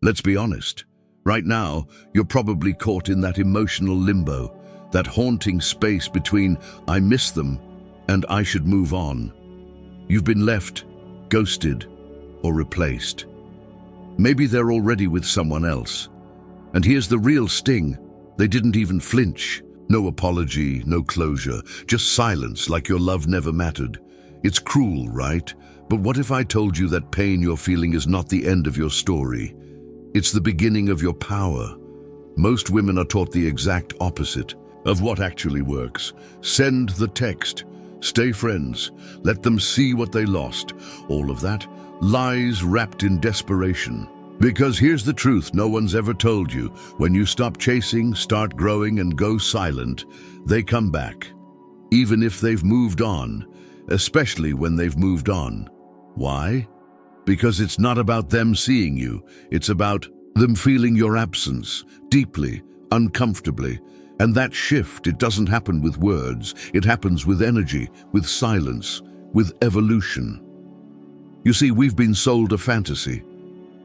Let's be honest. Right now, you're probably caught in that emotional limbo, that haunting space between "I miss them" and "I should move on." You've been left, ghosted, or replaced. Maybe they're already with someone else. And here's the real sting. They didn't even flinch. No apology, no closure, just silence like your love never mattered. It's cruel, right? But what if I told you that pain you're feeling is not the end of your story? It's the beginning of your power. Most women are taught the exact opposite of what actually works. Send the text. Stay friends. Let them see what they lost. All of that, lies wrapped in desperation. Because here's the truth no one's ever told you. When you stop chasing, start growing, and go silent, they come back. Even if they've moved on, especially when they've moved on. Why? Because it's not about them seeing you. It's about them feeling your absence, deeply, uncomfortably. And that shift, it doesn't happen with words. It happens with energy, with silence, with evolution. You see, we've been sold a fantasy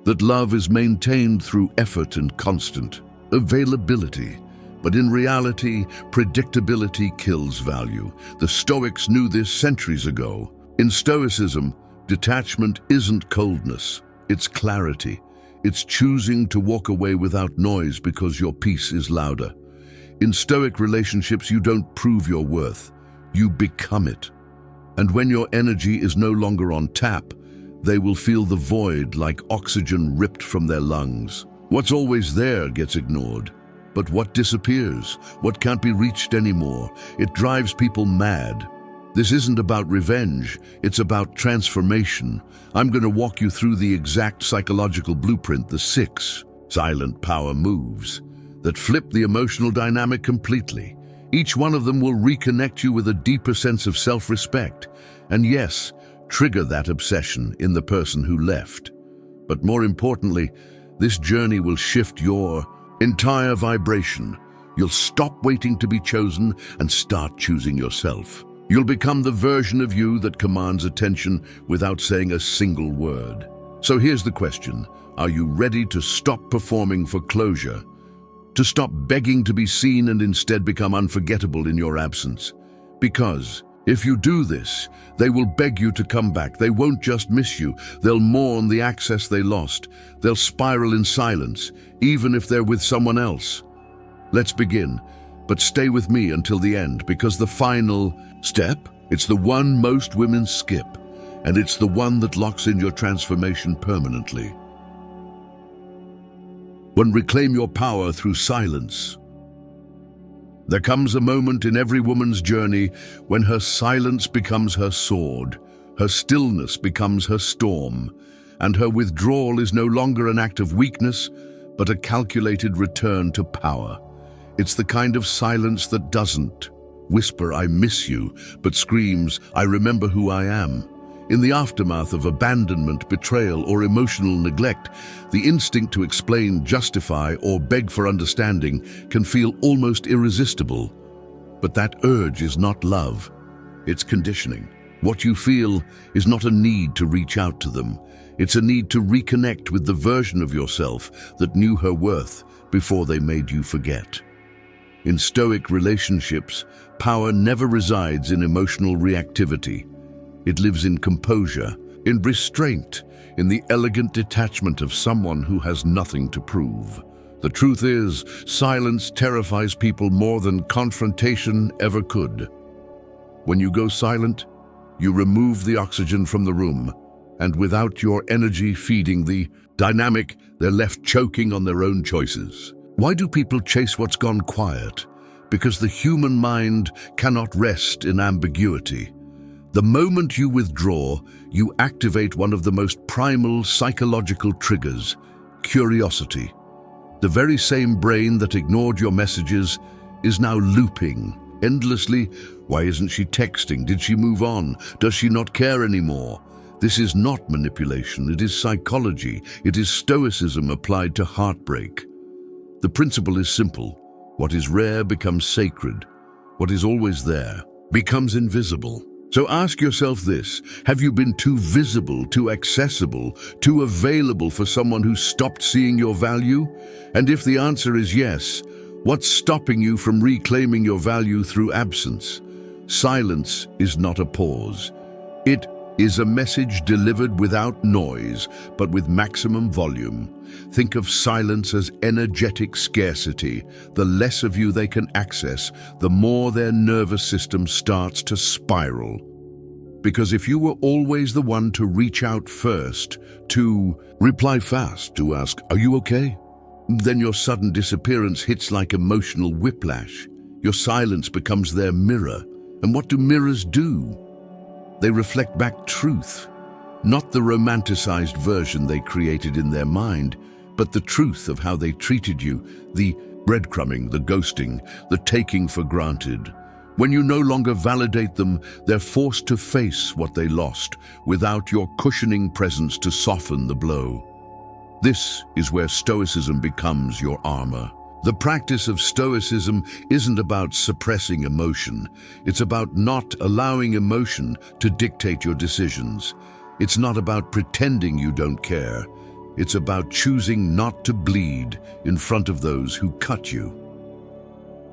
that love is maintained through effort and constant availability. But in reality, predictability kills value. The Stoics knew this centuries ago. In Stoicism, detachment isn't coldness, it's clarity. It's choosing to walk away without noise because your peace is louder. In Stoic relationships, you don't prove your worth, you become it. And when your energy is no longer on tap, they will feel the void like oxygen ripped from their lungs. What's always there gets ignored. But what disappears, what can't be reached anymore, it drives people mad. This isn't about revenge, it's about transformation. I'm going to walk you through the exact psychological blueprint, the 6 silent power moves that flip the emotional dynamic completely. Each one of them will reconnect you with a deeper sense of self-respect. And yes, trigger that obsession in the person who left. But more importantly, this journey will shift your entire vibration. You'll stop waiting to be chosen and start choosing yourself. You'll become the version of you that commands attention without saying a single word. So here's the question. Are you ready to stop performing for closure? To stop begging to be seen and instead become unforgettable in your absence? Because if you do this, they will beg you to come back. They won't just miss you. They'll mourn the access they lost. They'll spiral in silence, even if they're with someone else. Let's begin, but stay with me until the end, because the final step, it's the one most women skip, and it's the one that locks in your transformation permanently. When reclaim your power through silence. There comes a moment in every woman's journey when her silence becomes her sword, her stillness becomes her storm, and her withdrawal is no longer an act of weakness, but a calculated return to power. It's the kind of silence that doesn't whisper, "I miss you," but screams, "I remember who I am." In the aftermath of abandonment, betrayal, or emotional neglect, the instinct to explain, justify, or beg for understanding can feel almost irresistible. But that urge is not love, it's conditioning. What you feel is not a need to reach out to them. It's a need to reconnect with the version of yourself that knew her worth before they made you forget. In Stoic relationships, power never resides in emotional reactivity. It lives in composure, in restraint, in the elegant detachment of someone who has nothing to prove. The truth is, silence terrifies people more than confrontation ever could. When you go silent, you remove the oxygen from the room, and without your energy feeding the dynamic, they're left choking on their own choices. Why do people chase what's gone quiet? Because the human mind cannot rest in ambiguity. The moment you withdraw, you activate one of the most primal psychological triggers, curiosity. The very same brain that ignored your messages is now looping endlessly. Why isn't she texting? Did she move on? Does she not care anymore? This is not manipulation, it is psychology. It is stoicism applied to heartbreak. The principle is simple. What is rare becomes sacred. What is always there becomes invisible. So ask yourself this: have you been too visible, too accessible, too available for someone who stopped seeing your value? And if the answer is yes, what's stopping you from reclaiming your value through absence? Silence is not a pause. It is a message delivered without noise, but with maximum volume. Think of silence as energetic scarcity. The less of you they can access, the more their nervous system starts to spiral. Because if you were always the one to reach out first, to reply fast, to ask, "Are you okay?" then your sudden disappearance hits like emotional whiplash. Your silence becomes their mirror. And what do mirrors do? They reflect back truth, not the romanticized version they created in their mind, but the truth of how they treated you, the breadcrumbing, the ghosting, the taking for granted. When you no longer validate them, they're forced to face what they lost without your cushioning presence to soften the blow. This is where Stoicism becomes your armor. The practice of Stoicism isn't about suppressing emotion. It's about not allowing emotion to dictate your decisions. It's not about pretending you don't care. It's about choosing not to bleed in front of those who cut you.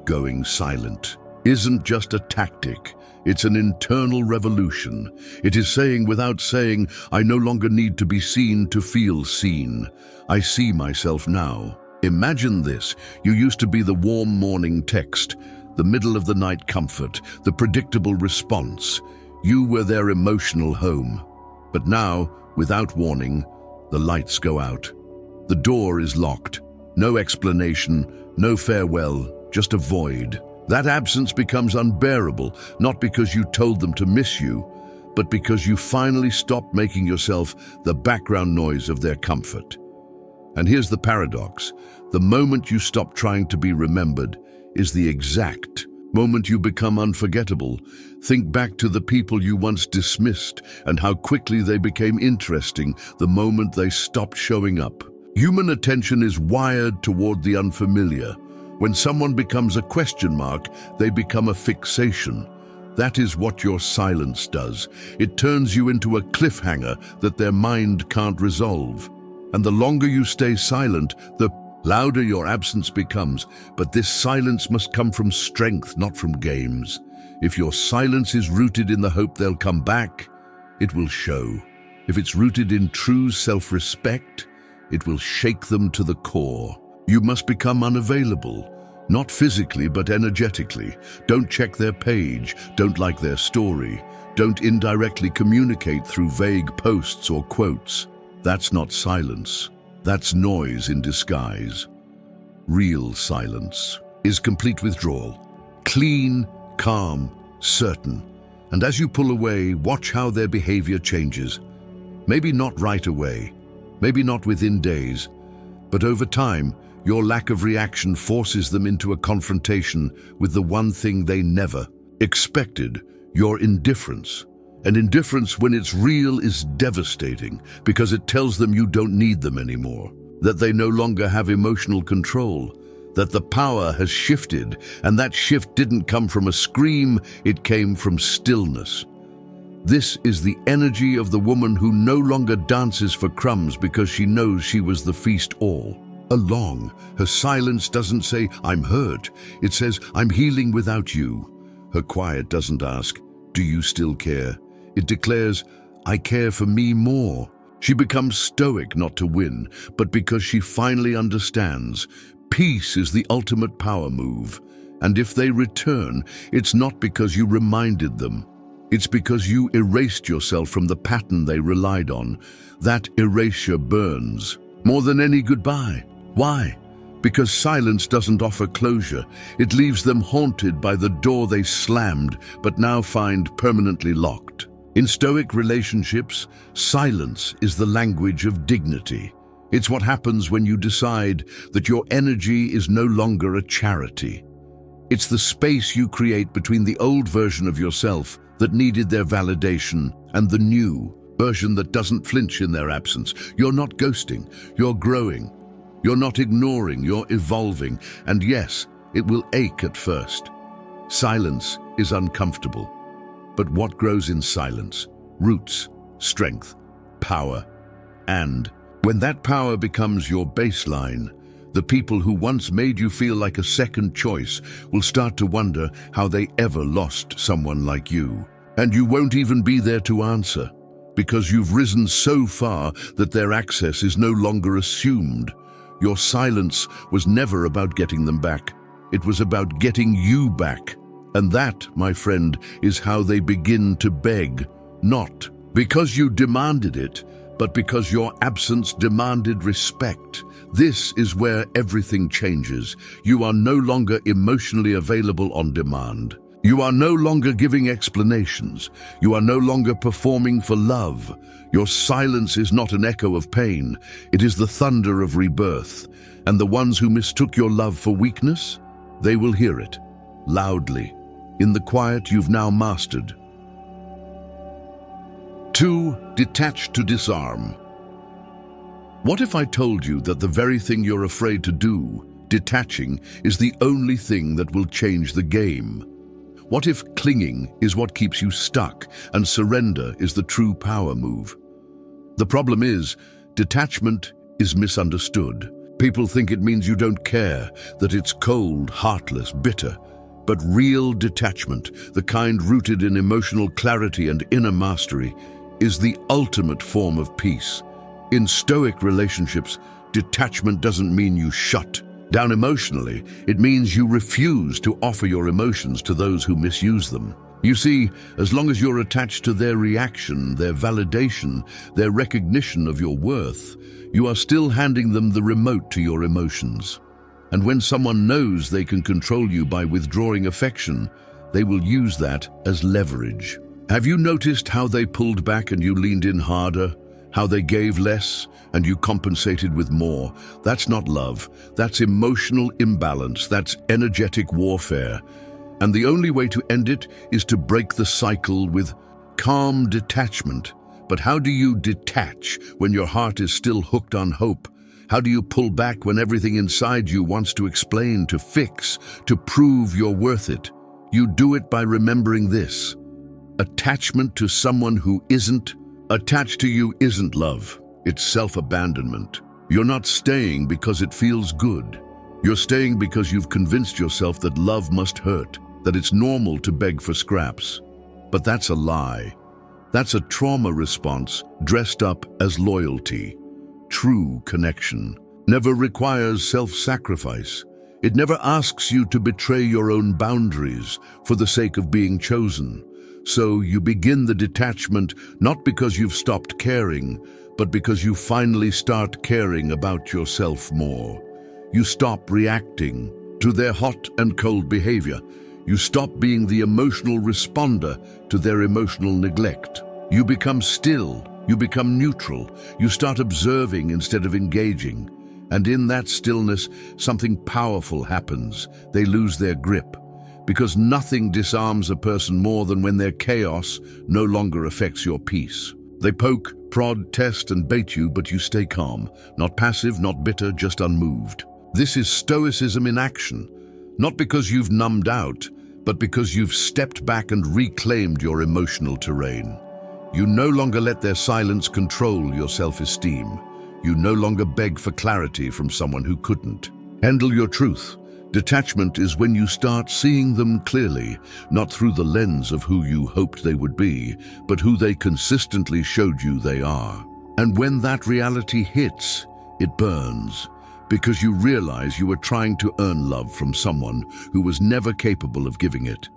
Going silent isn't just a tactic. It's an internal revolution. It is saying without saying, "I no longer need to be seen to feel seen. I see myself now." Imagine this: you used to be the warm morning text, the middle of the night comfort, the predictable response. You were their emotional home. But now, without warning, the lights go out. The door is locked. No explanation, no farewell, just a void. That absence becomes unbearable, not because you told them to miss you, but because you finally stopped making yourself the background noise of their comfort. And here's the paradox. The moment you stop trying to be remembered is the exact moment you become unforgettable. Think back to the people you once dismissed and how quickly they became interesting the moment they stopped showing up. Human attention is wired toward the unfamiliar. When someone becomes a question mark, they become a fixation. That is what your silence does. It turns you into a cliffhanger that their mind can't resolve. And the longer you stay silent, the louder your absence becomes. But this silence must come from strength, not from games. If your silence is rooted in the hope they'll come back, it will show. If it's rooted in true self-respect, it will shake them to the core. You must become unavailable, not physically but energetically. Don't check their page, don't like their story, don't indirectly communicate through vague posts or quotes. That's not silence. That's noise in disguise. Real silence is complete withdrawal. Clean, calm, certain. And as you pull away, watch how their behavior changes. Maybe not right away, maybe not within days, but over time, your lack of reaction forces them into a confrontation with the one thing they never expected: your indifference. And indifference, when it's real, is devastating because it tells them you don't need them anymore, that they no longer have emotional control, that the power has shifted, and that shift didn't come from a scream, it came from stillness. This is the energy of the woman who no longer dances for crumbs because she knows she was the feast all along. Her silence doesn't say, "I'm hurt." It says, "I'm healing without you." Her quiet doesn't ask, "Do you still care?" It declares, "I care for me more." She becomes stoic not to win, but because she finally understands. Peace is the ultimate power move. And if they return, it's not because you reminded them. It's because you erased yourself from the pattern they relied on. That erasure burns more than any goodbye. Why? Because silence doesn't offer closure. It leaves them haunted by the door they slammed but now find permanently locked. In Stoic relationships, silence is the language of dignity. It's what happens when you decide that your energy is no longer a charity. It's the space you create between the old version of yourself that needed their validation and the new version that doesn't flinch in their absence. You're not ghosting, you're growing. You're not ignoring, you're evolving. And yes, it will ache at first. Silence is uncomfortable. but what grows in silence: roots, strength, power. And when that power becomes your baseline, the people who once made you feel like a second choice will start to wonder how they ever lost someone like you. And you won't even be there to answer, because you've risen so far that their access is no longer assumed. Your silence was never about getting them back. It was about getting you back. And that, my friend, is how they begin to beg. Not because you demanded it, but because your absence demanded respect. This is where everything changes. You are no longer emotionally available on demand. You are no longer giving explanations. You are no longer performing for love. Your silence is not an echo of pain. It is the thunder of rebirth. And the ones who mistook your love for weakness, they will hear it, loudly, in the quiet you've now mastered. 2. Detach to disarm. What if I told you that the very thing you're afraid to do, detaching, is the only thing that will change the game? What if clinging is what keeps you stuck and surrender is the true power move? The problem is, detachment is misunderstood. People think it means you don't care, that it's cold, heartless, bitter. But real detachment, the kind rooted in emotional clarity and inner mastery, is the ultimate form of peace. In Stoic relationships, detachment doesn't mean you shut down emotionally. It means you refuse to offer your emotions to those who misuse them. You see, as long as you're attached to their reaction, their validation, their recognition of your worth, you are still handing them the remote to your emotions. And when someone knows they can control you by withdrawing affection, they will use that as leverage. Have you noticed how they pulled back and you leaned in harder? How they gave less and you compensated with more? That's not love. That's emotional imbalance. That's energetic warfare. And the only way to end it is to break the cycle with calm detachment. But how do you detach when your heart is still hooked on hope? How do you pull back when everything inside you wants to explain, to fix, to prove you're worth it? You do it by remembering this: attachment to someone who isn't attached to you isn't love. It's self-abandonment. You're not staying because it feels good. You're staying because you've convinced yourself that love must hurt, that it's normal to beg for scraps. But that's a lie. That's a trauma response dressed up as loyalty. True connection never requires self-sacrifice. It never asks you to betray your own boundaries for the sake of being chosen. So you begin the detachment not because you've stopped caring, but because you finally start caring about yourself more. You stop reacting to their hot and cold behavior. You stop being the emotional responder to their emotional neglect. You become still. You become neutral. You start observing instead of engaging. And in that stillness, something powerful happens. They lose their grip. Because nothing disarms a person more than when their chaos no longer affects your peace. They poke, prod, test, and bait you, but you stay calm. Not passive, not bitter, just unmoved. This is stoicism in action. Not because you've numbed out, but because you've stepped back and reclaimed your emotional terrain. You no longer let their silence control your self-esteem. You no longer beg for clarity from someone who couldn't. Handle your truth. Detachment is when you start seeing them clearly, not through the lens of who you hoped they would be, but who they consistently showed you they are. And when that reality hits, it burns, because you realize you were trying to earn love from someone who was never capable of giving it.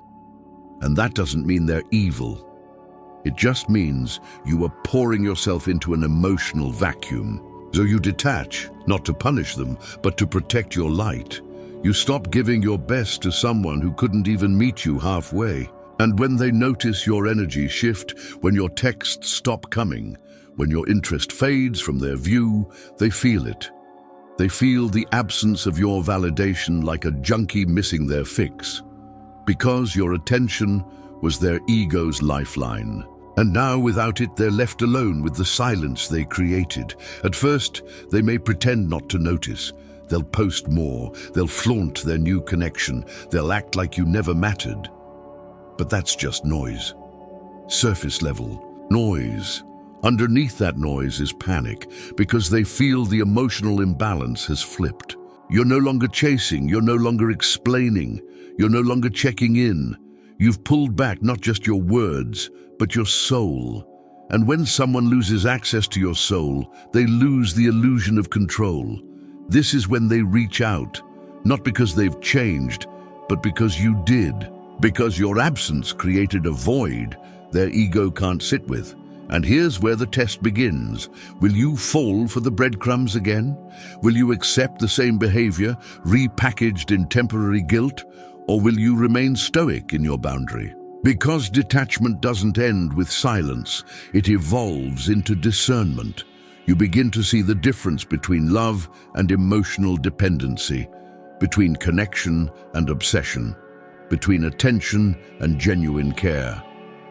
And that doesn't mean they're evil. It just means you are pouring yourself into an emotional vacuum. So you detach, not to punish them, but to protect your light. You stop giving your best to someone who couldn't even meet you halfway. And when they notice your energy shift, when your texts stop coming, when your interest fades from their view, they feel it. They feel the absence of your validation like a junkie missing their fix. Because your attention was their ego's lifeline. And now, without it, they're left alone with the silence they created. At first, they may pretend not to notice. They'll post more, they'll flaunt their new connection, they'll act like you never mattered. But that's just noise. surface level, noise. Underneath that noise is panic, because they feel the emotional imbalance has flipped. You're no longer chasing, you're no longer explaining, you're no longer checking in. You've pulled back not just your words, but your soul. And when someone loses access to your soul, they lose the illusion of control. This is when they reach out, not because they've changed, but because you did. Because your absence created a void their ego can't sit with. And here's where the test begins. Will you fall for the breadcrumbs again? Will you accept the same behavior, repackaged in temporary guilt? Or will you remain stoic in your boundary? Because detachment doesn't end with silence, it evolves into discernment. You begin to see the difference between love and emotional dependency, between connection and obsession, between attention and genuine care.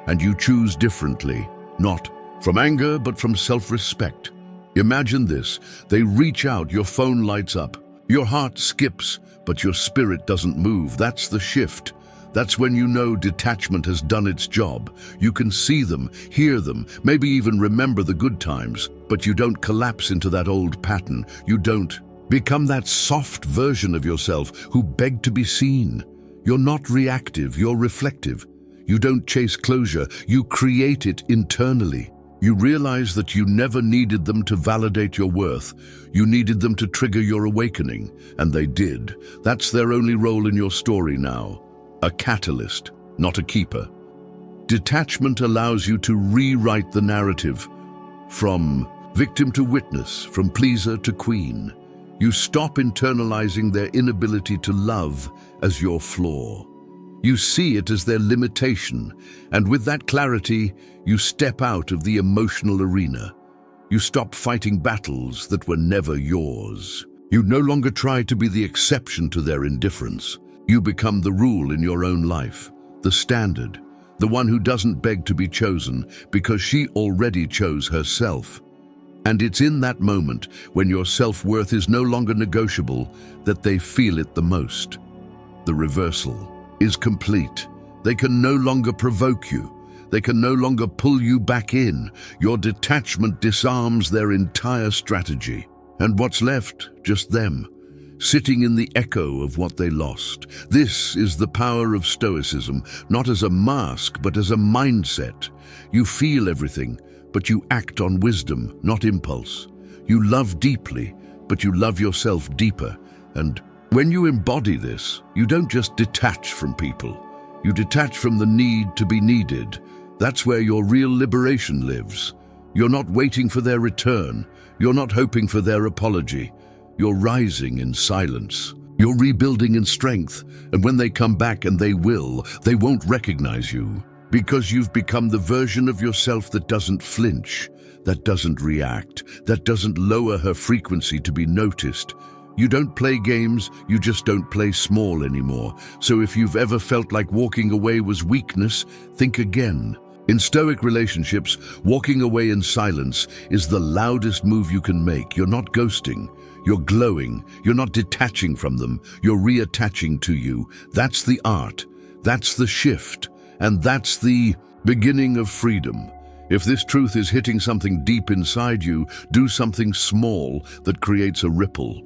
And you choose differently. Not from anger, but from self-respect. Imagine this. They reach out, your phone lights up. Your heart skips, but your spirit doesn't move. That's the shift. That's when you know detachment has done its job. You can see them, hear them, maybe even remember the good times, but you don't collapse into that old pattern. You don't become that soft version of yourself who begged to be seen. You're not reactive, you're reflective. You don't chase closure, you create it internally. You realize that you never needed them to validate your worth. You needed them to trigger your awakening, and they did. That's their only role in your story now. A catalyst, not a keeper. Detachment allows you to rewrite the narrative. From victim to witness, from pleaser to queen. You stop internalizing their inability to love as your flaw. You see it as their limitation, and with that clarity, you step out of the emotional arena. You stop fighting battles that were never yours. You no longer try to be the exception to their indifference. You become the rule in your own life, the standard, the one who doesn't beg to be chosen because she already chose herself. And it's in that moment, when your self-worth is no longer negotiable, that they feel it the most. The reversal is complete. They can no longer provoke you. They can no longer pull you back in. Your detachment disarms their entire strategy. And what's left? Just them, sitting in the echo of what they lost. This is the power of Stoicism, not as a mask, but as a mindset. You feel everything, but you act on wisdom, not impulse. You love deeply, but you love yourself deeper. And when you embody this, you don't just detach from people. You detach from the need to be needed. That's where your real liberation lives. You're not waiting for their return. You're not hoping for their apology. You're rising in silence. You're rebuilding in strength. And when they come back, and they will, they won't recognize you. Because you've become the version of yourself that doesn't flinch, that doesn't react, that doesn't lower her frequency to be noticed. You don't play games, you just don't play small anymore. So if you've ever felt like walking away was weakness, think again. In Stoic Relationships, walking away in silence is the loudest move you can make. You're not ghosting, you're glowing. You're not detaching from them, you're reattaching to you. That's the art, that's the shift, and that's the beginning of freedom. If this truth is hitting something deep inside you, do something small that creates a ripple.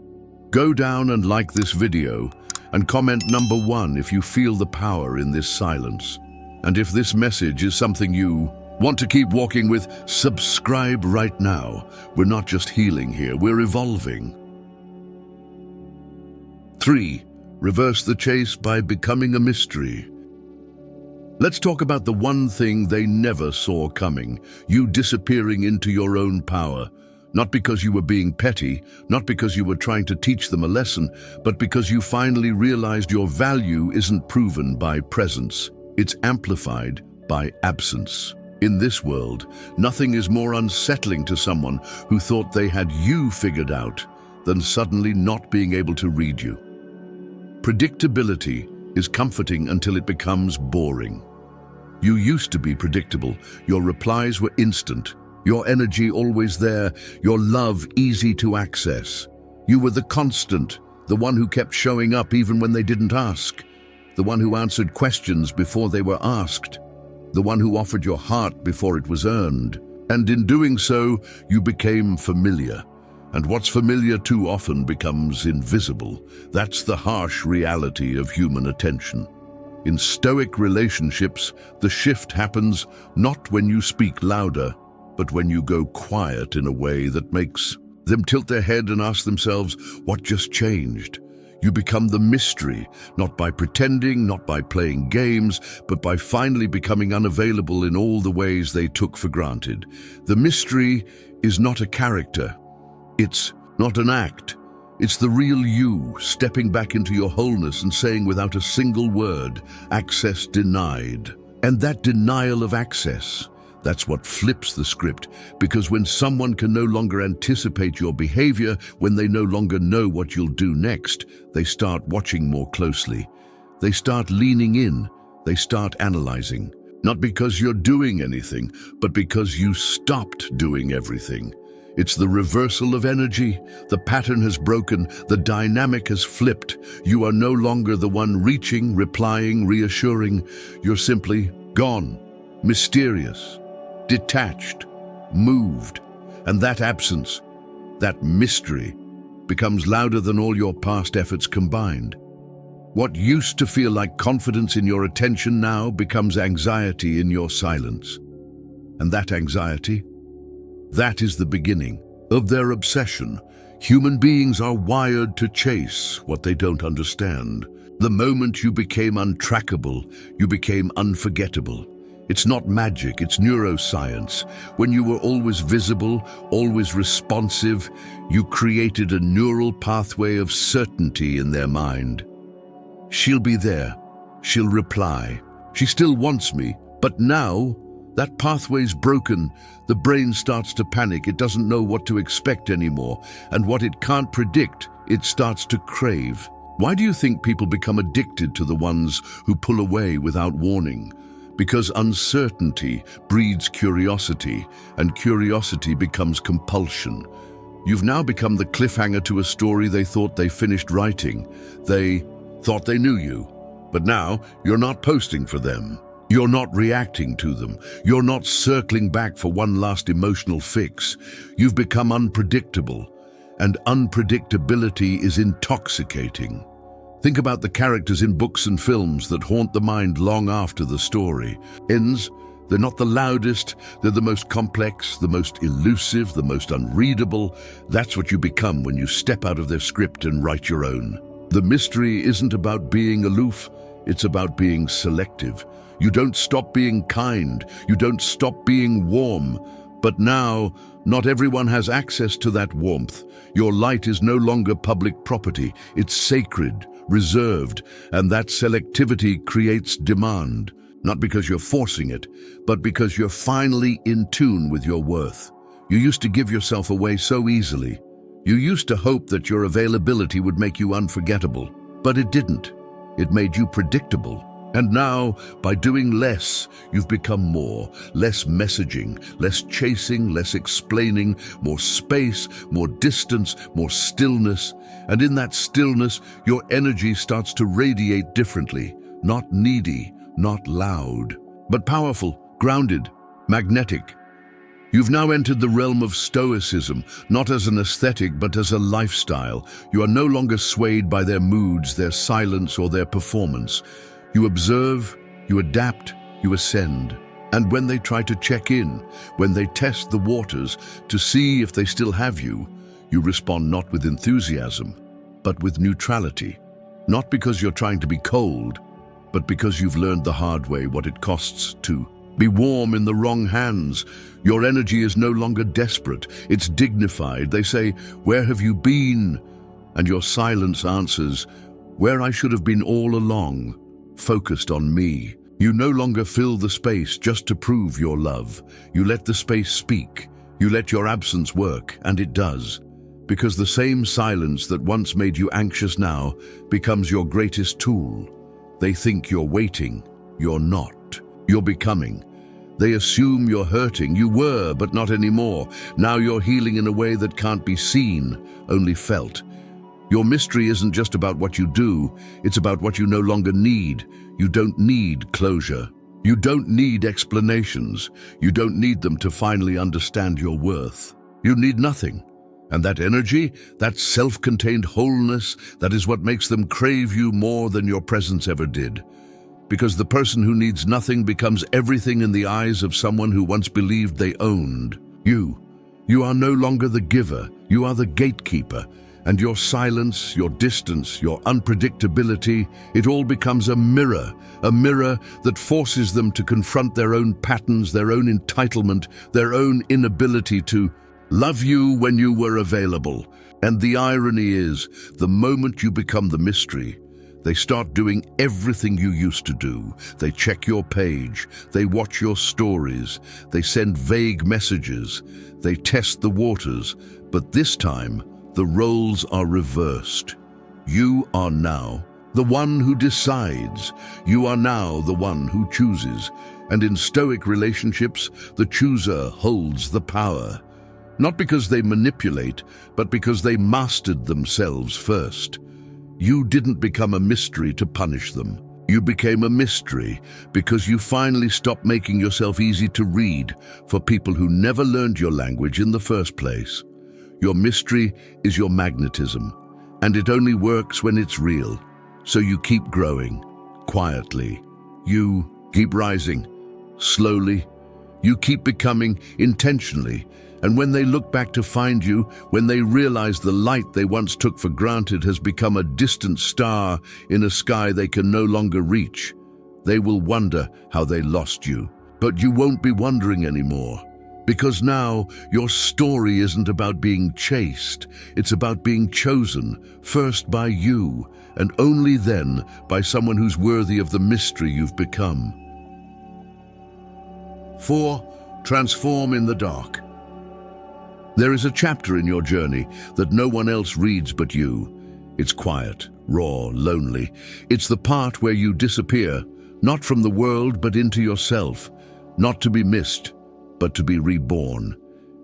Go down and like this video, and comment number 1 if you feel the power in this silence. And if this message is something you want to keep walking with, subscribe right now. We're not just healing here, we're evolving. 3. Reverse the chase by becoming a mystery. Let's talk about the one thing they never saw coming, you disappearing into your own power. Not because you were being petty, not because you were trying to teach them a lesson, but because you finally realized your value isn't proven by presence. It's amplified by absence. In this world, nothing is more unsettling to someone who thought they had you figured out than suddenly not being able to read you. Predictability is comforting until it becomes boring. You used to be predictable. Your replies were instant. Your energy always there, your love easy to access. You were the constant, the one who kept showing up even when they didn't ask, the one who answered questions before they were asked. the one who offered your heart before it was earned. And in doing so, you became familiar. And what's familiar too often becomes invisible. That's the harsh reality of human attention. In Stoic relationships, the shift happens not when you speak louder, but when you go quiet in a way that makes them tilt their head and ask themselves, what just changed? You become the mystery, not by pretending, not by playing games, but by finally becoming unavailable in all the ways they took for granted. The mystery is not a character. It's not an act. It's the real you, stepping back into your wholeness and saying without a single word, access denied. And that denial of access, that's what flips the script, because when someone can no longer anticipate your behavior, when they no longer know what you'll do next, they start watching more closely. They start leaning in. They start analyzing. Not because you're doing anything, but because you stopped doing everything. It's the reversal of energy. The pattern has broken. The dynamic has flipped. You are no longer the one reaching, replying, reassuring. You're simply gone, mysterious, detached, moved. And that absence, that mystery, becomes louder than all your past efforts combined. What used to feel like confidence in your attention now becomes anxiety in your silence. And that anxiety, that is the beginning of their obsession. Human beings are wired to chase what they don't understand. The moment you became untrackable, you became unforgettable. It's not magic, it's neuroscience. When you were always visible, always responsive, you created a neural pathway of certainty in their mind. She'll be there. She'll reply. She still wants me, but now that pathway's broken. The brain starts to panic. It doesn't know what to expect anymore. And what it can't predict, it starts to crave. Why do you think people become addicted to the ones who pull away without warning? Because uncertainty breeds curiosity, and curiosity becomes compulsion. You've now become the cliffhanger to a story they thought they finished writing. They thought they knew you, but now you're not posting for them. You're not reacting to them. You're not circling back for one last emotional fix. You've become unpredictable, and unpredictability is intoxicating. Think about the characters in books and films that haunt the mind long after the story ends. They're not the loudest, they're the most complex, the most elusive, the most unreadable. That's what you become when you step out of their script and write your own. The mystery isn't about being aloof, it's about being selective. You don't stop being kind, you don't stop being warm. But now, not everyone has access to that warmth. Your light is no longer public property, it's sacred, reserved, and that selectivity creates demand. Not because you're forcing it, but because you're finally in tune with your worth. You used to give yourself away so easily. You used to hope that your availability would make you unforgettable, but it didn't. It made you predictable. And now, by doing less, you've become more. Less messaging, less chasing, less explaining, more space, more distance, more stillness. And in that stillness, your energy starts to radiate differently. Not needy, not loud, but powerful, grounded, magnetic. You've now entered the realm of stoicism, not as an aesthetic, but as a lifestyle. You are no longer swayed by their moods, their silence, or their performance. You observe, you adapt, you ascend. And when they try to check in, when they test the waters to see if they still have you, you respond not with enthusiasm, but with neutrality. Not because you're trying to be cold, but because you've learned the hard way what it costs to be warm in the wrong hands. Your energy is no longer desperate, it's dignified. They say, "Where have you been?" And your silence answers, "Where I should have been all along, focused on me." You no longer fill the space just to prove your love. You let the space speak. You let your absence work, and it does. Because the same silence that once made you anxious now becomes your greatest tool. They think you're waiting. You're not. You're becoming. They assume you're hurting. You were, but not anymore. Now you're healing in a way that can't be seen, only felt. Your mystery isn't just about what you do, it's about what you no longer need. You don't need closure. You don't need explanations. You don't need them to finally understand your worth. You need nothing. And that energy, that self-contained wholeness, that is what makes them crave you more than your presence ever did. Because the person who needs nothing becomes everything in the eyes of someone who once believed they owned you. You are no longer the giver, you are the gatekeeper. And your silence, your distance, your unpredictability, it all becomes a mirror that forces them to confront their own patterns, their own entitlement, their own inability to love you when you were available. And the irony is, the moment you become the mystery, they start doing everything you used to do. They check your page, they watch your stories, they send vague messages, they test the waters, but this time, the roles are reversed. You are now the one who decides. You are now the one who chooses. And in Stoic relationships, the chooser holds the power. Not because they manipulate, but because they mastered themselves first. You didn't become a mystery to punish them. You became a mystery because you finally stopped making yourself easy to read for people who never learned your language in the first place. Your mystery is your magnetism, and it only works when it's real. So you keep growing, quietly. You keep rising, slowly. You keep becoming, intentionally. And when they look back to find you, when they realize the light they once took for granted has become a distant star in a sky they can no longer reach, they will wonder how they lost you. But you won't be wondering anymore. Because now, your story isn't about being chased, it's about being chosen, first by you, and only then by someone who's worthy of the mystery you've become. 4. Transform in the dark. There is a chapter in your journey that no one else reads but you. It's quiet, raw, lonely. It's the part where you disappear, not from the world but into yourself, not to be missed, but to be reborn.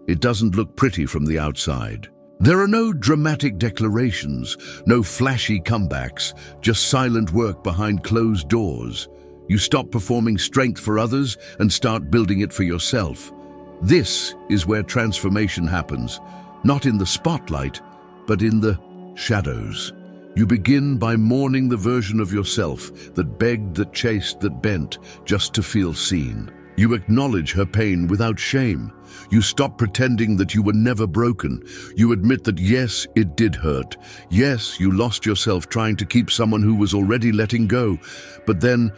It doesn't look pretty from the outside. There are no dramatic declarations, no flashy comebacks, just silent work behind closed doors. You stop performing strength for others and start building it for yourself. This is where transformation happens, not in the spotlight, but in the shadows. You begin by mourning the version of yourself that begged, that chased, that bent, just to feel seen. You acknowledge her pain without shame. You stop pretending that you were never broken. You admit that yes, it did hurt. Yes, you lost yourself trying to keep someone who was already letting go. But then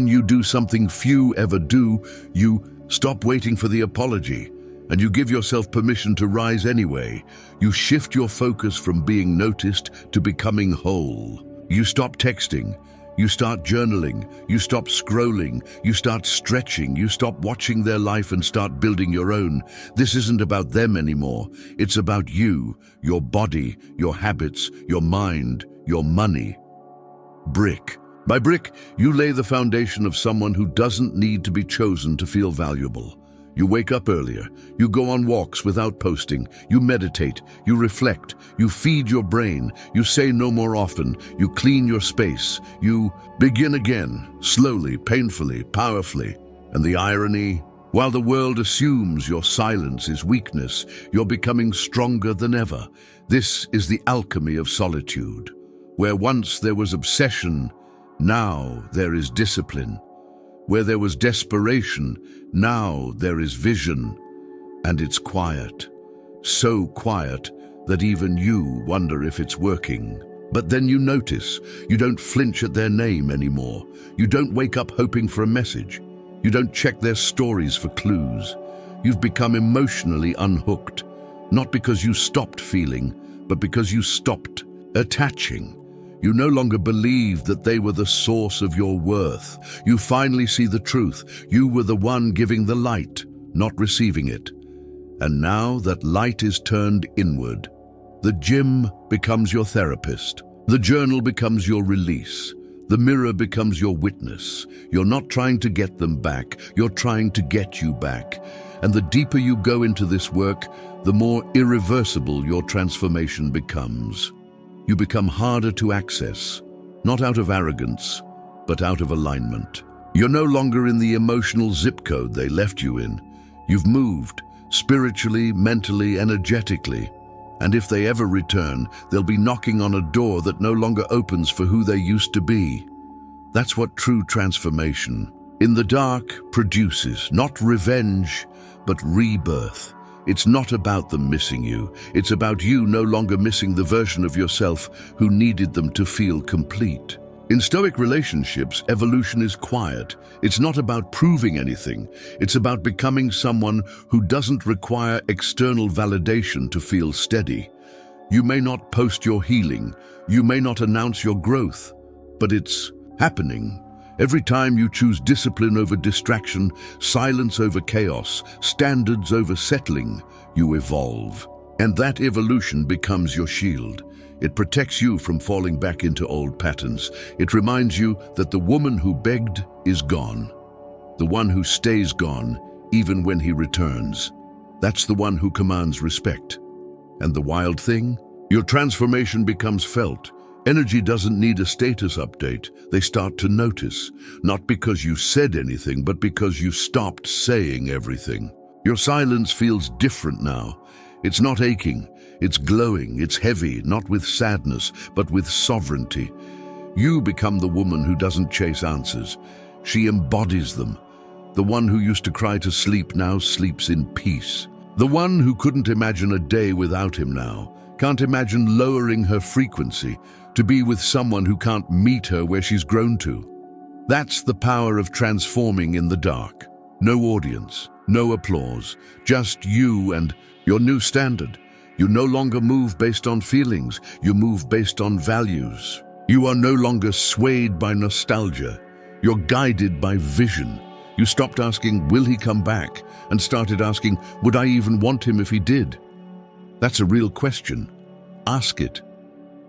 you do something few ever do. You stop waiting for the apology, and you give yourself permission to rise anyway. You shift your focus from being noticed to becoming whole. You stop texting. You start journaling, you stop scrolling, you start stretching, you stop watching their life and start building your own. This isn't about them anymore. It's about you, your body, your habits, your mind, your money. Brick by brick, you lay the foundation of someone who doesn't need to be chosen to feel valuable. You wake up earlier, you go on walks without posting, you meditate, you reflect, you feed your brain, you say no more often, you clean your space, you begin again, slowly, painfully, powerfully. And the irony, while the world assumes your silence is weakness, you're becoming stronger than ever. This is the alchemy of solitude. Where once there was obsession, now there is discipline. Where there was desperation, now there is vision. And it's quiet. So quiet that even you wonder if it's working. But then you notice, you don't flinch at their name anymore. You don't wake up hoping for a message. You don't check their stories for clues. You've become emotionally unhooked. Not because you stopped feeling, but because you stopped attaching. You no longer believe that they were the source of your worth. You finally see the truth. You were the one giving the light, not receiving it. And now that light is turned inward, the gym becomes your therapist. The journal becomes your release. The mirror becomes your witness. You're not trying to get them back. You're trying to get you back. And the deeper you go into this work, the more irreversible your transformation becomes. You become harder to access, not out of arrogance, but out of alignment. You're no longer in the emotional zip code they left you in. You've moved, spiritually, mentally, energetically. And if they ever return, they'll be knocking on a door that no longer opens for who they used to be. That's what true transformation in the dark produces, not revenge, but rebirth. It's not about them missing you. It's about you no longer missing the version of yourself who needed them to feel complete. In Stoic relationships, evolution is quiet. It's not about proving anything. It's about becoming someone who doesn't require external validation to feel steady. You may not post your healing. You may not announce your growth, but it's happening. Every time you choose discipline over distraction, silence over chaos, standards over settling, you evolve. And that evolution becomes your shield. It protects you from falling back into old patterns. It reminds you that the woman who begged is gone. The one who stays gone, even when he returns. That's the one who commands respect. And the wild thing? Your transformation becomes felt. Energy doesn't need a status update. They start to notice, not because you said anything, but because you stopped saying everything. Your silence feels different now. It's not aching, it's glowing, it's heavy, not with sadness, but with sovereignty. You become the woman who doesn't chase answers. She embodies them. The one who used to cry to sleep now sleeps in peace. The one who couldn't imagine a day without him now can't imagine lowering her frequency to be with someone who can't meet her where she's grown to. That's the power of transforming in the dark. No audience, no applause, just you and your new standard. You no longer move based on feelings, you move based on values. You are no longer swayed by nostalgia. You're guided by vision. You stopped asking, will he come back? And started asking, would I even want him if he did? That's a real question. Ask it.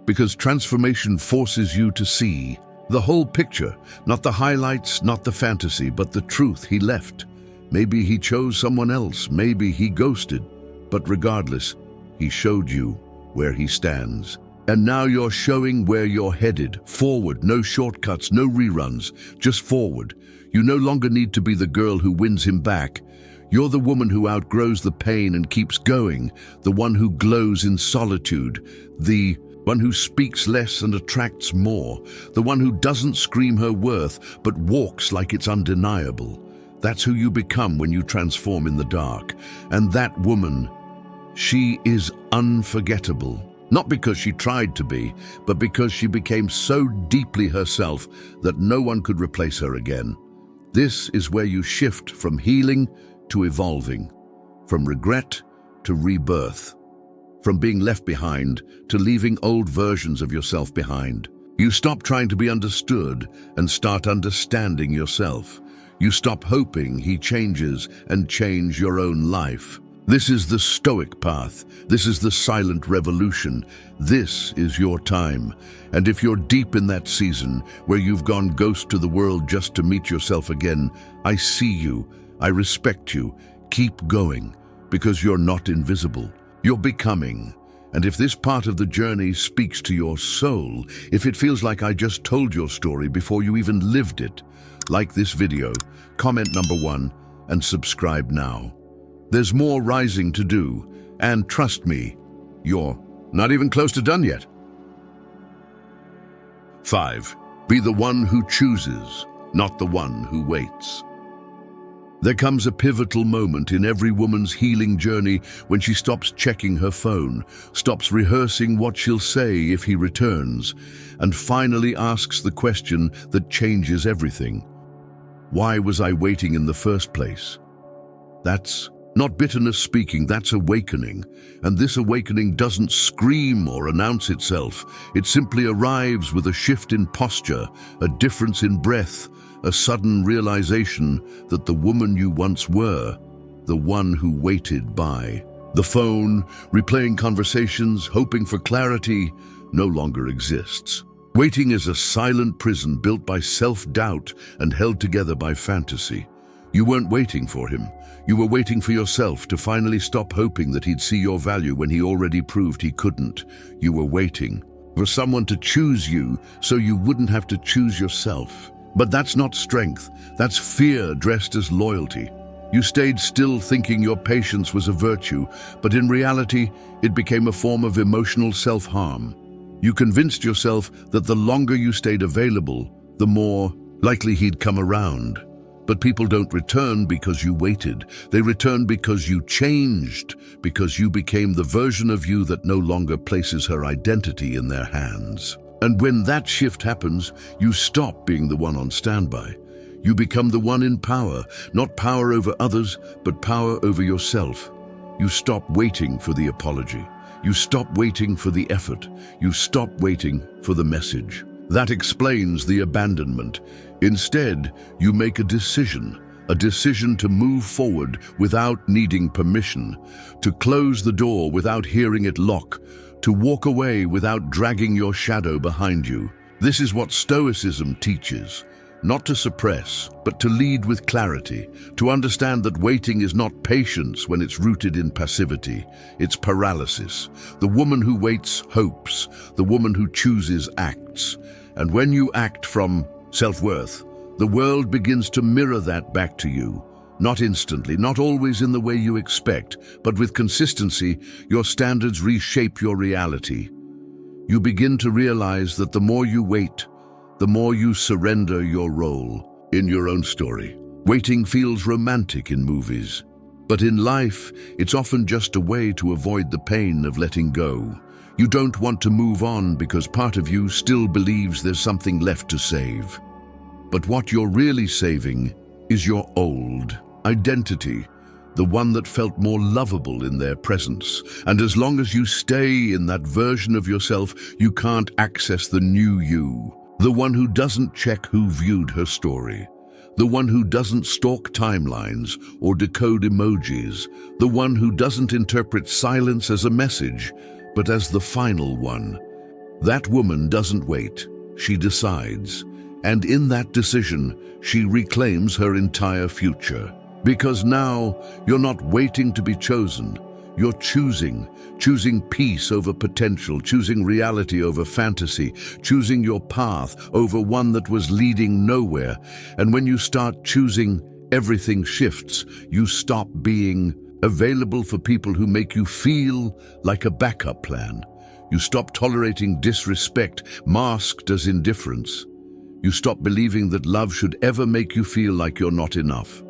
Because transformation forces you to see the whole picture, not the highlights, not the fantasy, but the truth he left. Maybe he chose someone else, maybe he ghosted, but regardless, he showed you where he stands. And now you're showing where you're headed, forward, no shortcuts, no reruns, just forward. You no longer need to be the girl who wins him back. You're the woman who outgrows the pain and keeps going, the one who glows in solitude, the one who speaks less and attracts more, the one who doesn't scream her worth but walks like it's undeniable. That's who you become when you transform in the dark. And that woman, she is unforgettable. Not because she tried to be, but because she became so deeply herself that no one could replace her again. This is where you shift from healing to evolving, from regret to rebirth, from being left behind to leaving old versions of yourself behind. You stop trying to be understood and start understanding yourself. You stop hoping he changes and change your own life. This is the Stoic path. This is the silent revolution. This is your time. And if you're deep in that season where you've gone ghost to the world just to meet yourself again, I see you. I respect you. Keep going, because you're not invisible. You're becoming. And if this part of the journey speaks to your soul, if it feels like I just told your story before you even lived it, like this video, comment #1, and subscribe now. There's more rising to do, and trust me, you're not even close to done yet. 5. Be the one who chooses, not the one who waits. There comes a pivotal moment in every woman's healing journey when she stops checking her phone, stops rehearsing what she'll say if he returns, and finally asks the question that changes everything. Why was I waiting in the first place? That's not bitterness speaking, that's awakening. And this awakening doesn't scream or announce itself. It simply arrives with a shift in posture, a difference in breath, a sudden realization that the woman you once were, the one who waited by the phone, replaying conversations, hoping for clarity, no longer exists. Waiting is a silent prison built by self-doubt and held together by fantasy. You weren't waiting for him. You were waiting for yourself to finally stop hoping that he'd see your value when he already proved he couldn't. You were waiting for someone to choose you so you wouldn't have to choose yourself. But that's not strength, that's fear dressed as loyalty. You stayed still thinking your patience was a virtue, but in reality, it became a form of emotional self-harm. You convinced yourself that the longer you stayed available, the more likely he'd come around. But people don't return because you waited. They return because you changed, because you became the version of you that no longer places her identity in their hands. And when that shift happens, you stop being the one on standby. You become the one in power, not power over others, but power over yourself. You stop waiting for the apology. You stop waiting for the effort. You stop waiting for the message. That explains the abandonment. Instead, you make a decision to move forward without needing permission, to close the door without hearing it lock, to walk away without dragging your shadow behind you. This is what Stoicism teaches. Not to suppress, but to lead with clarity, to understand that waiting is not patience when it's rooted in passivity, it's paralysis. The woman who waits hopes, the woman who chooses acts. And when you act from self-worth, the world begins to mirror that back to you. Not instantly, not always in the way you expect, but with consistency, your standards reshape your reality. You begin to realize that the more you wait, the more you surrender your role in your own story. Waiting feels romantic in movies, but in life, it's often just a way to avoid the pain of letting go. You don't want to move on because part of you still believes there's something left to save. But what you're really saving is your old identity, the one that felt more lovable in their presence. And as long as you stay in that version of yourself, you can't access the new you. The one who doesn't check who viewed her story. The one who doesn't stalk timelines or decode emojis. The one who doesn't interpret silence as a message, but as the final one. That woman doesn't wait, she decides. And in that decision, she reclaims her entire future. Because now, you're not waiting to be chosen. You're choosing peace over potential, choosing reality over fantasy, choosing your path over one that was leading nowhere. And when you start choosing, everything shifts. You stop being available for people who make you feel like a backup plan. You stop tolerating disrespect masked as indifference. You stop believing that love should ever make you feel like you're not enough.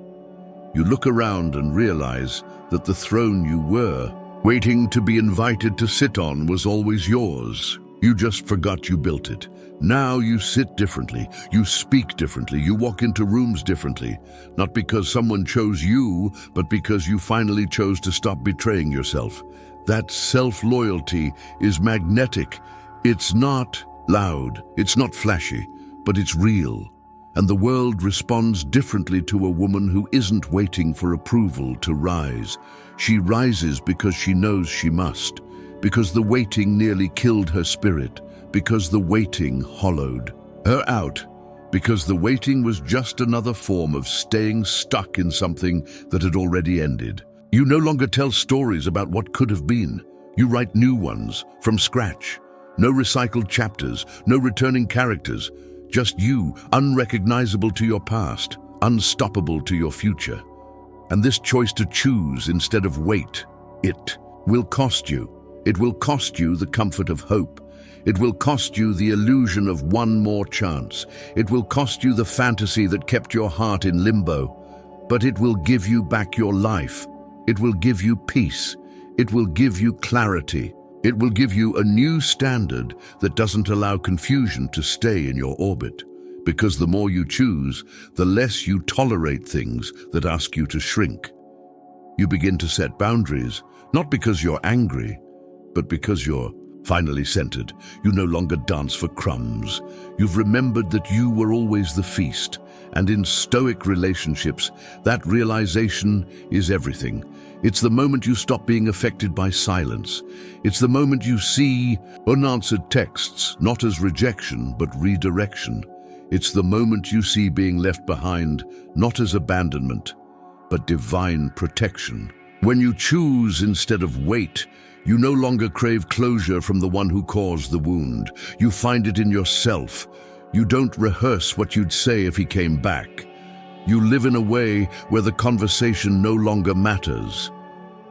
You look around and realize that the throne you were waiting to be invited to sit on was always yours. You just forgot you built it. Now you sit differently, you speak differently, you walk into rooms differently, not because someone chose you, but because you finally chose to stop betraying yourself. That self-loyalty is magnetic. It's not loud, it's not flashy, but it's real. And the world responds differently to a woman who isn't waiting for approval to rise. She rises because she knows she must, because the waiting nearly killed her spirit, because the waiting hollowed her out, because the waiting was just another form of staying stuck in something that had already ended. You no longer tell stories about what could have been. You write new ones from scratch. No recycled chapters, no returning characters. Just you, unrecognizable to your past, unstoppable to your future. And this choice to choose instead of wait, it will cost you. It will cost you the comfort of hope. It will cost you the illusion of one more chance. It will cost you the fantasy that kept your heart in limbo. But it will give you back your life. It will give you peace. It will give you clarity. It will give you a new standard that doesn't allow confusion to stay in your orbit. Because the more you choose, the less you tolerate things that ask you to shrink. You begin to set boundaries, not because you're angry, but because you're finally centered. You no longer dance for crumbs. You've remembered that you were always the feast. And in Stoic relationships, that realization is everything. It's the moment you stop being affected by silence. It's the moment you see unanswered texts, not as rejection, but redirection. It's the moment you see being left behind, not as abandonment, but divine protection. When you choose instead of wait, you no longer crave closure from the one who caused the wound. You find it in yourself. You don't rehearse what you'd say if he came back. You live in a way where the conversation no longer matters.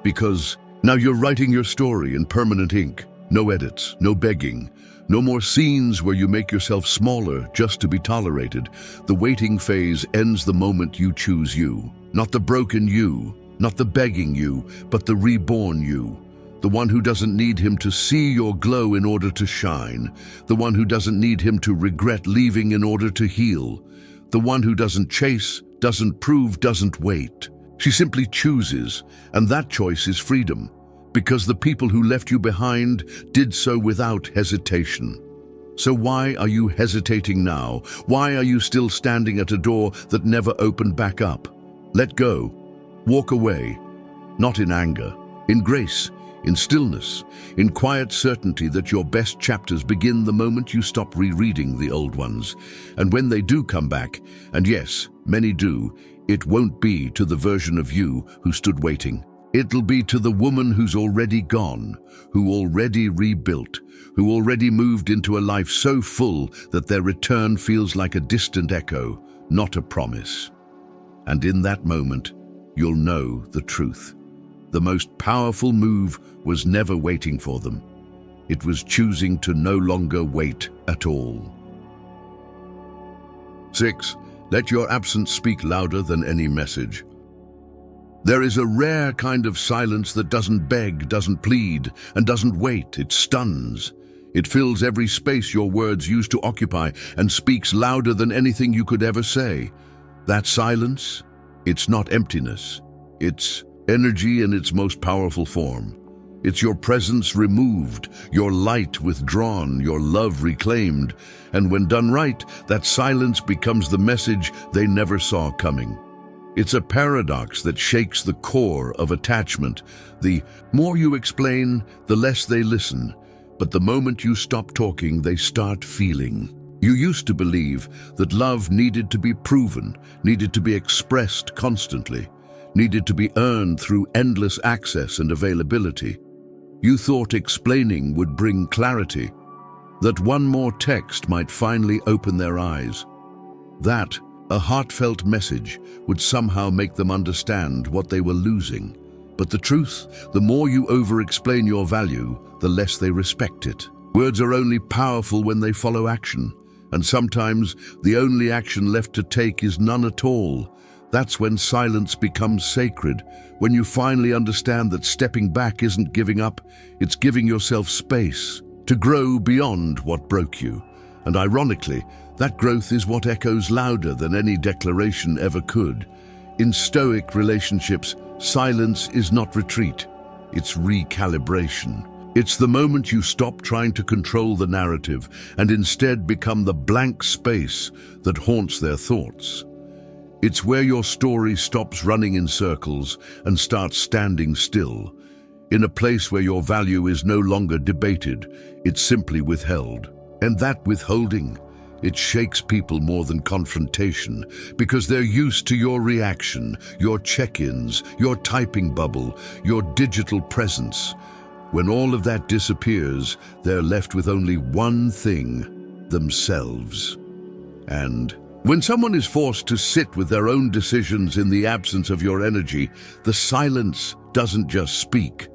Because now you're writing your story in permanent ink. No edits, no begging, no more scenes where you make yourself smaller just to be tolerated. The waiting phase ends the moment you choose you. Not the broken you, not the begging you, but the reborn you. The one who doesn't need him to see your glow in order to shine. The one who doesn't need him to regret leaving in order to heal. The one who doesn't chase, doesn't prove, doesn't wait. She simply chooses, and that choice is freedom. Because the people who left you behind did so without hesitation. So why are you hesitating now? Why are you still standing at a door that never opened back up? Let go. Walk away. Not in anger, in grace, in stillness, in quiet certainty that your best chapters begin the moment you stop rereading the old ones. And when they do come back, and yes, many do, it won't be to the version of you who stood waiting. It'll be to the woman who's already gone, who already rebuilt, who already moved into a life so full that their return feels like a distant echo, not a promise. And in that moment, you'll know the truth. The most powerful move was never waiting for them. It was choosing to no longer wait at all. 6. Let your absence speak louder than any message. There is a rare kind of silence that doesn't beg, doesn't plead, and doesn't wait. It stuns. It fills every space your words used to occupy and speaks louder than anything you could ever say. That silence, it's not emptiness. It's energy in its most powerful form. It's your presence removed, your light withdrawn, your love reclaimed. And when done right, that silence becomes the message they never saw coming. It's a paradox that shakes the core of attachment. The more you explain, the less they listen. But the moment you stop talking, they start feeling. You used to believe that love needed to be proven, needed to be expressed constantly, needed to be earned through endless access and availability. You thought explaining would bring clarity, that one more text might finally open their eyes. That a heartfelt message would somehow make them understand what they were losing. But the truth, the more you over-explain your value, the less they respect it. Words are only powerful when they follow action, and sometimes the only action left to take is none at all. That's when silence becomes sacred, when you finally understand that stepping back isn't giving up, it's giving yourself space to grow beyond what broke you. And ironically, that growth is what echoes louder than any declaration ever could. In Stoic Relationships, silence is not retreat, it's recalibration. It's the moment you stop trying to control the narrative and instead become the blank space that haunts their thoughts. It's where your story stops running in circles and starts standing still, in a place where your value is no longer debated, it's simply withheld. And that withholding, it shakes people more than confrontation, because they're used to your reaction, your check-ins, your typing bubble, your digital presence. When all of that disappears, they're left with only one thing: themselves. And when someone is forced to sit with their own decisions in the absence of your energy, the silence doesn't just speak,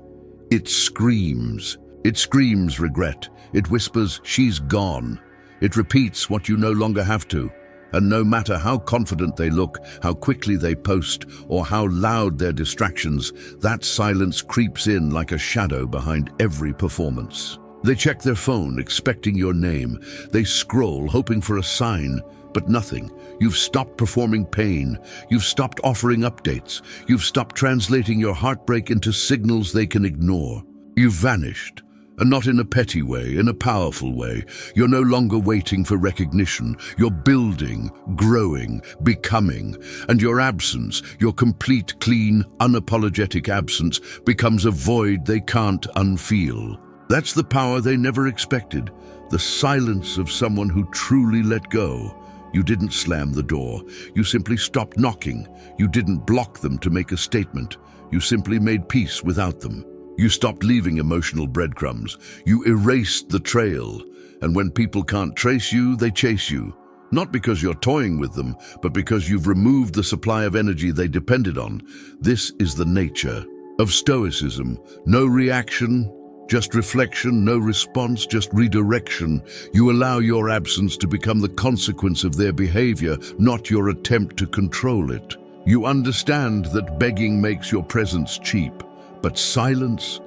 it screams. It screams regret. It whispers, "She's gone." It repeats what you no longer have to. And no matter how confident they look, how quickly they post, or how loud their distractions, that silence creeps in like a shadow behind every performance. They check their phone, expecting your name. They scroll, hoping for a sign, but nothing. You've stopped performing pain. You've stopped offering updates. You've stopped translating your heartbreak into signals they can ignore. You've vanished. And not in a petty way, in a powerful way. You're no longer waiting for recognition. You're building, growing, becoming. And your absence, your complete, clean, unapologetic absence, becomes a void they can't unfeel. That's the power they never expected. The silence of someone who truly let go. You didn't slam the door. You simply stopped knocking. You didn't block them to make a statement. You simply made peace without them. You stopped leaving emotional breadcrumbs. You erased the trail. And when people can't trace you, they chase you. Not because you're toying with them, but because you've removed the supply of energy they depended on. This is the nature of Stoicism. No reaction, just reflection, no response, just redirection. You allow your absence to become the consequence of their behavior, not your attempt to control it. You understand that begging makes your presence cheap, but silence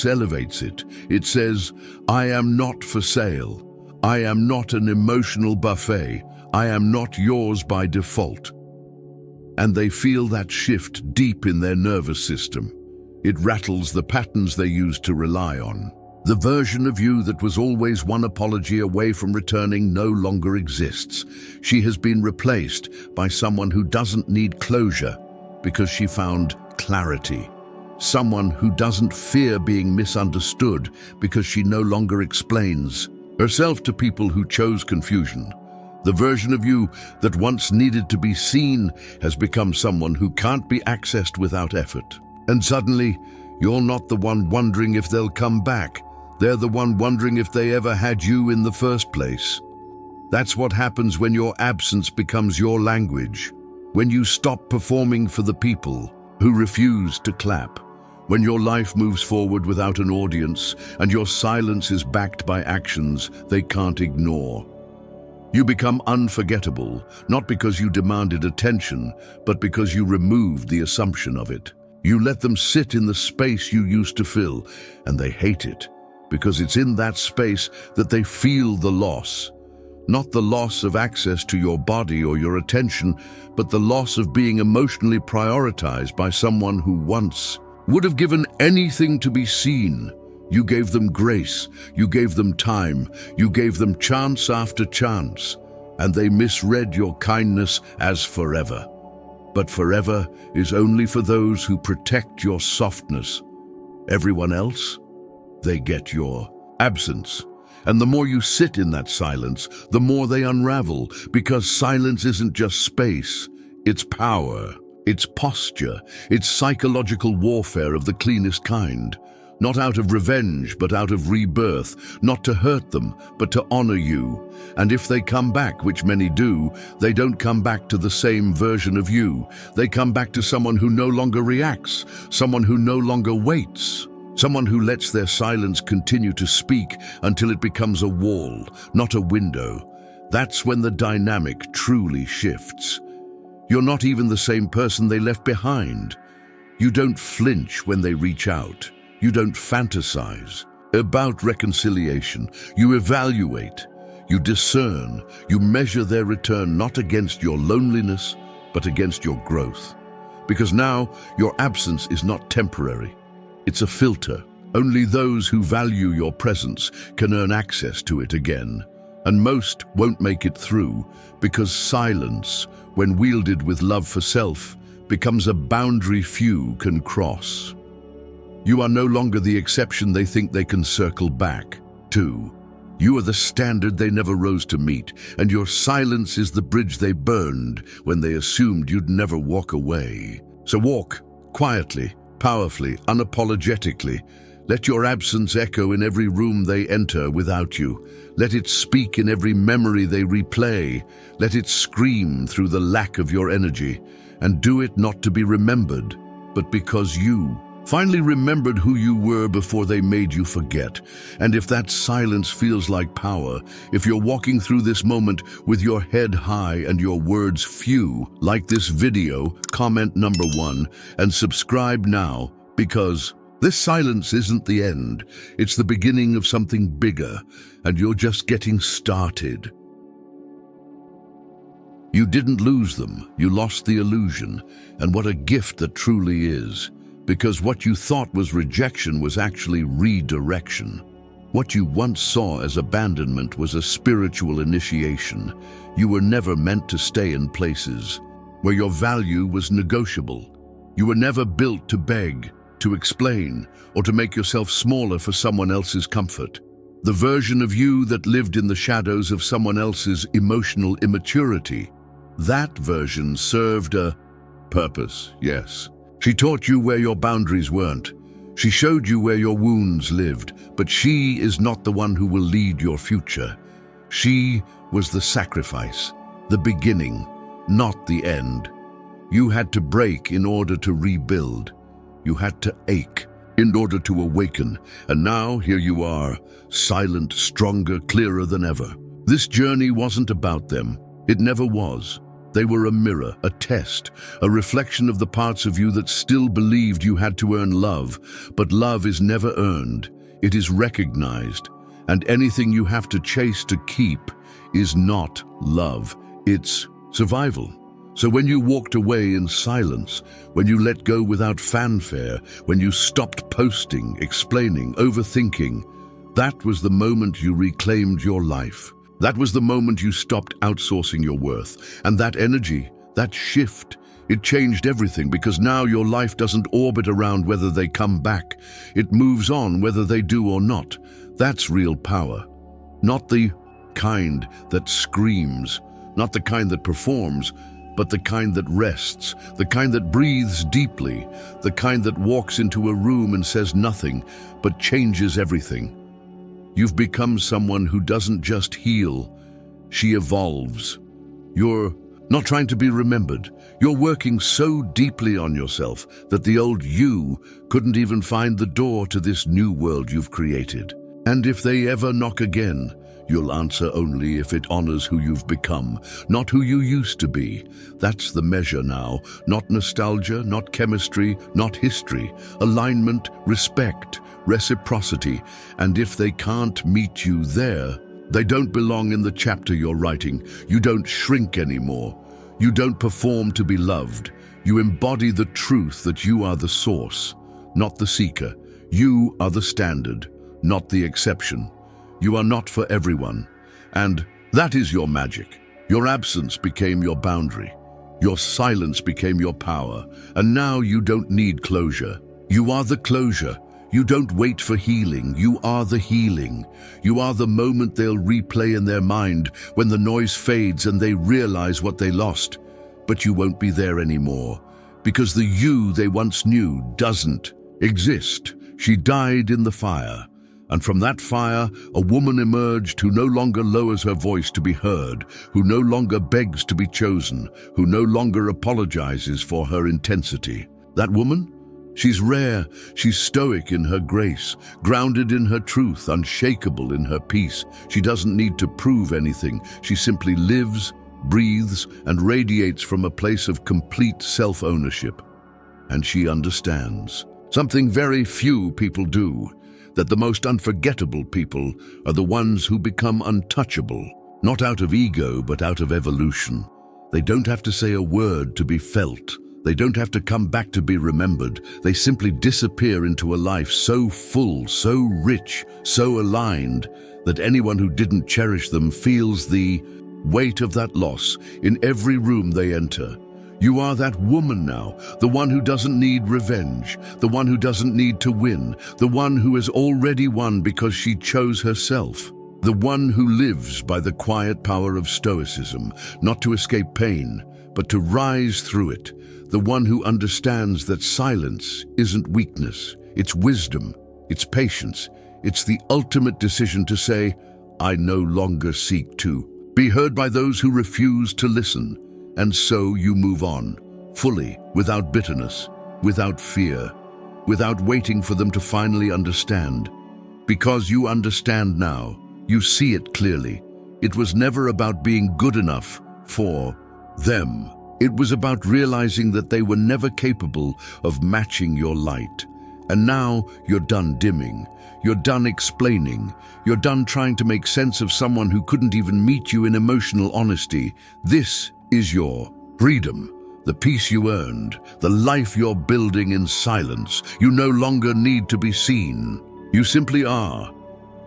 elevates it. It says, I am not for sale. I am not an emotional buffet. I am not yours by default. And they feel that shift deep in their nervous system. It rattles the patterns they used to rely on. The version of you that was always one apology away from returning no longer exists. She has been replaced by someone who doesn't need closure because she found clarity. Someone who doesn't fear being misunderstood because she no longer explains herself to people who chose confusion. The version of you that once needed to be seen has become someone who can't be accessed without effort. And suddenly, you're not the one wondering if they'll come back. They're the one wondering if they ever had you in the first place. That's what happens when your absence becomes your language. When you stop performing for the people who refuse to clap. When your life moves forward without an audience and your silence is backed by actions they can't ignore. You become unforgettable, not because you demanded attention, but because you removed the assumption of it. You let them sit in the space you used to fill, and they hate it, because it's in that space that they feel the loss. Not the loss of access to your body or your attention, but the loss of being emotionally prioritized by someone who once would have given anything to be seen. You gave them grace, you gave them time, you gave them chance after chance, and they misread your kindness as forever. But forever is only for those who protect your softness. Everyone else, they get your absence. And the more you sit in that silence, the more they unravel, because silence isn't just space, it's power. It's posture, it's psychological warfare of the cleanest kind. Not out of revenge, but out of rebirth. Not to hurt them, but to honor you. And if they come back, which many do, they don't come back to the same version of you. They come back to someone who no longer reacts, someone who no longer waits, someone who lets their silence continue to speak until it becomes a wall, not a window. That's when the dynamic truly shifts. You're not even the same person they left behind. You don't flinch when they reach out. You don't fantasize about reconciliation. You evaluate. You discern. You measure their return not against your loneliness, but against your growth. Because now your absence is not temporary. It's a filter. Only those who value your presence can earn access to it again. And most won't make it through because silence, when wielded with love for self, becomes a boundary few can cross. You are no longer the exception they think they can circle back to. You are the standard they never rose to meet, and your silence is the bridge they burned when they assumed you'd never walk away. So walk quietly, powerfully, unapologetically. Let your absence echo in every room they enter without you. Let it speak in every memory they replay. Let it scream through the lack of your energy. And do it not to be remembered, but because you finally remembered who you were before they made you forget. And if that silence feels like power, if you're walking through this moment with your head high and your words few, like this video, comment number 1, and subscribe now, because this silence isn't the end. It's the beginning of something bigger, and you're just getting started. You didn't lose them, you lost the illusion, and what a gift that truly is. Because what you thought was rejection was actually redirection. What you once saw as abandonment was a spiritual initiation. You were never meant to stay in places where your value was negotiable. You were never built to beg, to explain, or to make yourself smaller for someone else's comfort. The version of you that lived in the shadows of someone else's emotional immaturity, that version served a purpose, yes. She taught you where your boundaries weren't. She showed you where your wounds lived, but she is not the one who will lead your future. She was the sacrifice, the beginning, not the end. You had to break in order to rebuild. You had to ache in order to awaken. And now here you are, silent, stronger, clearer than ever. This journey wasn't about them. It never was. They were a mirror, a test, a reflection of the parts of you that still believed you had to earn love. But love is never earned. It is recognized. And anything you have to chase to keep is not love. It's survival. So when you walked away in silence, when you let go without fanfare, when you stopped posting, explaining, overthinking, that was the moment you reclaimed your life. That was the moment you stopped outsourcing your worth. And that energy, that shift, it changed everything, because now your life doesn't orbit around whether they come back. It moves on whether they do or not. That's real power. Not the kind that screams, not the kind that performs, but the kind that rests, the kind that breathes deeply, the kind that walks into a room and says nothing, but changes everything. You've become someone who doesn't just heal, she evolves. You're not trying to be remembered. You're working so deeply on yourself that the old you couldn't even find the door to this new world you've created. And if they ever knock again, you'll answer only if it honors who you've become, not who you used to be. That's the measure now. Not nostalgia, not chemistry, not history. Alignment, respect, reciprocity. And if they can't meet you there, they don't belong in the chapter you're writing. You don't shrink anymore. You don't perform to be loved. You embody the truth that you are the source, not the seeker. You are the standard, not the exception. You are not for everyone. And that is your magic. Your absence became your boundary. Your silence became your power. And now you don't need closure. You are the closure. You don't wait for healing. You are the healing. You are the moment they'll replay in their mind when the noise fades and they realize what they lost. But you won't be there anymore, because the you they once knew doesn't exist. She died in the fire. And from that fire, a woman emerged who no longer lowers her voice to be heard, who no longer begs to be chosen, who no longer apologizes for her intensity. That woman? She's rare, she's stoic in her grace, grounded in her truth, unshakable in her peace. She doesn't need to prove anything. She simply lives, breathes, and radiates from a place of complete self-ownership. And she understands something very few people do, that the most unforgettable people are the ones who become untouchable, not out of ego, but out of evolution. They don't have to say a word to be felt. They don't have to come back to be remembered. They simply disappear into a life so full, so rich, so aligned, that anyone who didn't cherish them feels the weight of that loss in every room they enter. You are that woman now, the one who doesn't need revenge, the one who doesn't need to win, the one who has already won because she chose herself, the one who lives by the quiet power of stoicism, not to escape pain, but to rise through it, the one who understands that silence isn't weakness, it's wisdom, it's patience, it's the ultimate decision to say, I no longer seek to be heard by those who refuse to listen. And so you move on, fully, without bitterness, without fear, without waiting for them to finally understand. Because you understand now, you see it clearly. It was never about being good enough for them. It was about realizing that they were never capable of matching your light. And now you're done dimming. You're done explaining. You're done trying to make sense of someone who couldn't even meet you in emotional honesty. This is your freedom, the peace you earned, the life you're building in silence. You no longer need to be seen. You simply are,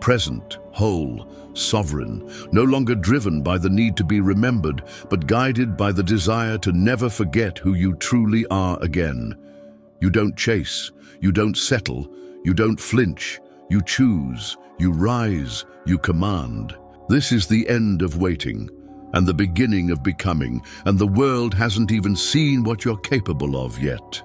present, whole, sovereign, no longer driven by the need to be remembered, but guided by the desire to never forget who you truly are again. You don't chase, you don't settle, you don't flinch, you choose, you rise, you command. This is the end of waiting, and the beginning of becoming, and the world hasn't even seen what you're capable of yet.